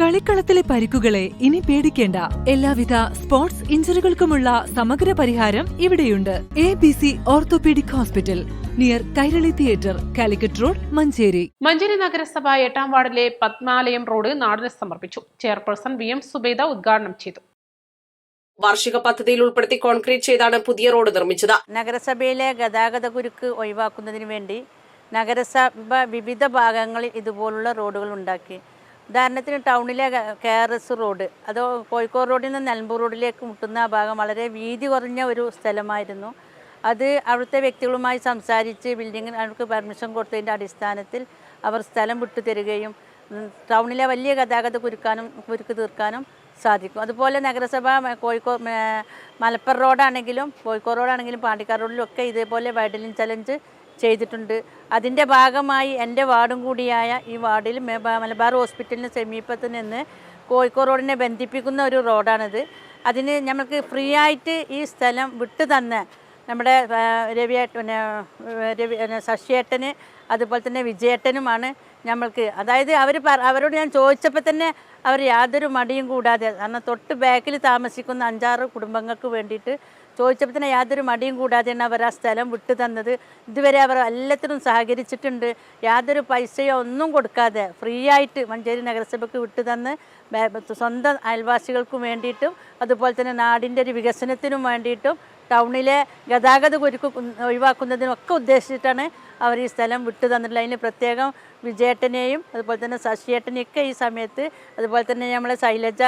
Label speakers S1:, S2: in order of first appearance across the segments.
S1: കളിക്കളത്തിലെ പരിക്കുകളെ ഇനി പേടിക്കേണ്ട. എല്ലാവിധ സ്പോർട്സ് ഇഞ്ചുറികൾക്കുമുള്ള സമഗ്ര പരിഹാരം ഇവിടെയുണ്ട്. ABC orthopaedic hospital, near Kairali theatre, Calicut road, Manjeri.
S2: Manjeri നഗരസഭ 8-ാം വാർഡിലെ പത്മാലയം റോഡ് നാടിന് സമർപ്പിച്ചു. ചെയർപേഴ്സൺ VM സുബൈദ ഉദ്ഘാടനം ചെയ്തു.
S3: വാർഷിക പദ്ധതിയിൽ ഉൾപ്പെടുത്തി കോൺക്രീറ്റ് ചെയ്താണ് പുതിയ റോഡ് നിർമ്മിച്ചത്.
S4: നഗരസഭയിലെ ഗതാഗത കുരുക്ക് ഒഴിവാക്കുന്നതിന് വേണ്ടി നഗരസഭ വിവിധ ഭാഗങ്ങളിൽ ഇതുപോലുള്ള റോഡുകൾ ഉണ്ടാക്കി. ഉദാഹരണത്തിന് ടൗണിലെ KRS റോഡ്, അത് കോഴിക്കോട് റോഡിൽ നിന്ന് നിലമ്പൂർ റോഡിലേക്ക് മുട്ടുന്ന ആ ഭാഗം വളരെ വീതി കുറഞ്ഞ ഒരു സ്ഥലമായിരുന്നു. അത് അവിടുത്തെ വ്യക്തികളുമായി സംസാരിച്ച് ബിൽഡിങ്ങിന് അവർക്ക് പെർമിഷൻ കൊടുത്തതിൻ്റെ അടിസ്ഥാനത്തിൽ അവർ സ്ഥലം വിട്ടു തരികയും ടൗണിലെ വലിയ ഗതാഗത കുരുക്ക് തീർക്കാനും സാധിക്കും. അതുപോലെ നഗരസഭ മലപ്പുറം റോഡാണെങ്കിലും കോഴിക്കോട് റോഡാണെങ്കിലും പാണ്ടിക്കാട് റോഡിലും ഒക്കെ ഇതേപോലെ വൈഡനിങ് ചലഞ്ച് ചെയ്തിട്ടുണ്ട്. അതിൻ്റെ ഭാഗമായി എൻ്റെ വാർഡും കൂടിയായ ഈ വാർഡിൽ മലബാർ ഹോസ്പിറ്റലിന് സമീപത്ത് നിന്ന് കോഴിക്കോട് റോഡിനെ ബന്ധിപ്പിക്കുന്ന ഒരു റോഡാണിത്. അതിന് നമുക്ക് ഫ്രീ ആയിട്ട് ഈ സ്ഥലം വിട്ടു തന്ന നമ്മുടെ ശശിയേട്ടന് അതുപോലെ തന്നെ വിജയേട്ടനുമാണ് നമ്മൾക്ക്. അതായത് അവരോട് ഞാൻ ചോദിച്ചപ്പോൾ തന്നെ അവർ യാതൊരു മടിയും കൂടാതെ, കാരണം തൊട്ട് ബാക്കിൽ താമസിക്കുന്ന 5-6 കുടുംബങ്ങൾക്ക് വേണ്ടിയിട്ട് ചോദിച്ചപ്പോൾ തന്നെ യാതൊരു മടിയും കൂടാതെയാണ് അവർ ആ സ്ഥലം വിട്ടു തന്നത്. ഇതുവരെ അവർ എല്ലാത്തിനും സഹകരിച്ചിട്ടുണ്ട്. യാതൊരു പൈസയോ ഒന്നും കൊടുക്കാതെ ഫ്രീ ആയിട്ട് മഞ്ചേരി നഗരസഭയ്ക്ക് വിട്ടു തന്ന് സ്വന്തം അയൽവാസികൾക്കും വേണ്ടിയിട്ടും അതുപോലെ തന്നെ നാടിൻ്റെ ഒരു വികസനത്തിനും വേണ്ടിയിട്ടും ടൗണിലെ ഗതാഗത കുരുക്ക് ഒഴിവാക്കുന്നതിനൊക്കെ ഉദ്ദേശിച്ചിട്ടാണ് അവർ ഈ സ്ഥലം വിട്ടു തന്നിട്ടുള്ളത്. അതിന് പ്രത്യേകം വിജയേട്ടനെയും അതുപോലെ തന്നെ ശശിയേട്ടനെയൊക്കെ ഈ സമയത്ത്, അതുപോലെ തന്നെ നമ്മളെ ശൈലജ,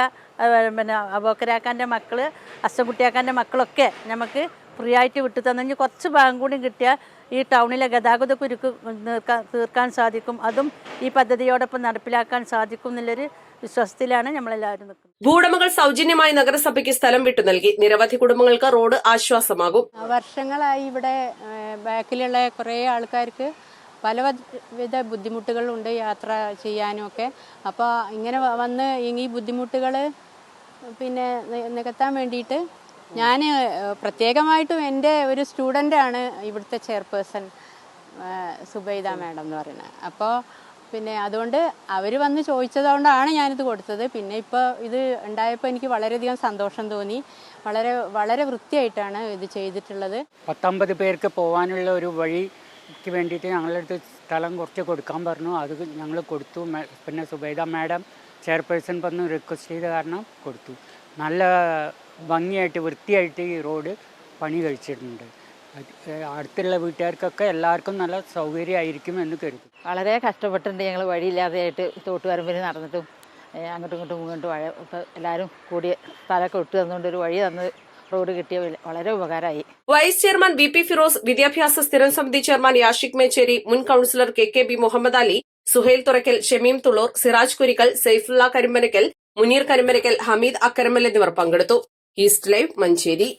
S4: പിന്നെ അബോക്കരാക്കാൻ്റെ മക്കൾ, അശ്വകുട്ടിയാക്കാൻ്റെ മക്കളൊക്കെ നമുക്ക് ഫ്രീ ആയിട്ട് വിട്ടു തന്നെങ്കിൽ കുറച്ച് ഭാഗം കൂടി കിട്ടിയാൽ ഈ ടൗണിലെ ഗതാഗത കുരുക്ക് തീർക്കാൻ സാധിക്കും. അതും ഈ പദ്ധതിയോടൊപ്പം നടപ്പിലാക്കാൻ സാധിക്കും എന്നുള്ളൊരു വിശ്വാസത്തിലാണ് നമ്മളെല്ലാവരും നിൽക്കുന്നത്.
S3: ഭൂവുടമകൾ സൗജന്യമായി നഗരസഭയ്ക്ക് സ്ഥലം വിട്ടു നൽകി. നിരവധി കുടുംബങ്ങൾക്ക് റോഡ് ആശ്വാസമാകും.
S5: വർഷങ്ങളായി ഇവിടെ ബാക്കിലുള്ള കുറേ ആൾക്കാർക്ക് പലവിധ ബുദ്ധിമുട്ടുകളുണ്ട് യാത്ര ചെയ്യാനും ഒക്കെ. അപ്പോൾ ഇങ്ങനെ വന്ന് ഈ ബുദ്ധിമുട്ടുകൾ പിന്നെ നികത്താൻ വേണ്ടിയിട്ട് ഞാൻ പ്രത്യേകമായിട്ടും എൻ്റെ ഒരു സ്റ്റുഡൻ്റാണ് ഇവിടുത്തെ ചെയർപേഴ്സൺ സുബൈദ മാഡം എന്ന് പറയുന്നത്. അപ്പോൾ പിന്നെ അതുകൊണ്ട് അവർ വന്ന് ചോദിച്ചതുകൊണ്ടാണ് ഞാനിത് കൊടുത്തത്. പിന്നെ ഇപ്പോൾ ഇത് ഉണ്ടായപ്പോൾ എനിക്ക് വളരെയധികം സന്തോഷം തോന്നി. വളരെ വളരെ വൃത്തിയായിട്ടാണ് ഇത് ചെയ്തിട്ടുള്ളത്.
S6: 19 പേർക്ക് പോകാനുള്ള ഒരു വഴിക്ക് വേണ്ടിയിട്ട് ഞങ്ങളുടെ അടുത്ത് സ്ഥലം കുറച്ച് കൊടുക്കാൻ പറഞ്ഞു. അത് ഞങ്ങൾ കൊടുത്തു. പിന്നെ സുബൈദ മാഡം ചെയർപേഴ്സൺ വന്ന് റിക്വസ്റ്റ് ചെയ്ത കാരണം കൊടുത്തു. നല്ല ഭംഗിയായിട്ട് വൃത്തിയായിട്ട് ഈ റോഡ് പണി കഴിച്ചിട്ടുണ്ട്. അടുത്തുള്ള വീട്ടുകാർക്കൊക്കെ എല്ലാവർക്കും നല്ല സൗകര്യമായിരിക്കും എന്ന് കരുതും.
S7: വളരെ കഷ്ടപ്പെട്ടിട്ടുണ്ട് ഞങ്ങൾ. വഴിയില്ലാതെയായിട്ട് തോട്ടുവരമ്പിൽ നടന്നിട്ടും അങ്ങോട്ടും ഇങ്ങോട്ടും ഇപ്പോൾ എല്ലാവരും കൂടി സ്ഥലമൊക്കെ വിട്ടു തന്നുകൊണ്ട് ഒരു വഴി തന്ന് റോഡ് കിട്ടിയ വളരെ ഉപകാരമായി.
S3: വൈസ് ചെയർമാൻ BP ഫിറോസ്, വിദ്യാഭ്യാസ സ്ഥിരം സമിതി ചെയർമാൻ യാഷിക് മേച്ചേരി, മുൻ കൌൺസിലർ KKB മുഹമ്മദ് അലി, സുഹൈൽ തുറക്കൽ, ഷമീം തുള്ളൂർ, സിറാജ് കുരിക്കൽ, സൈഫുള്ള കരിമ്പനക്കൽ, മുനീർ കരിമ്പനക്കൽ, ഹമീദ് അക്കരമൽ എന്നിവർ പങ്കെടുത്തു. East live, Manjeri.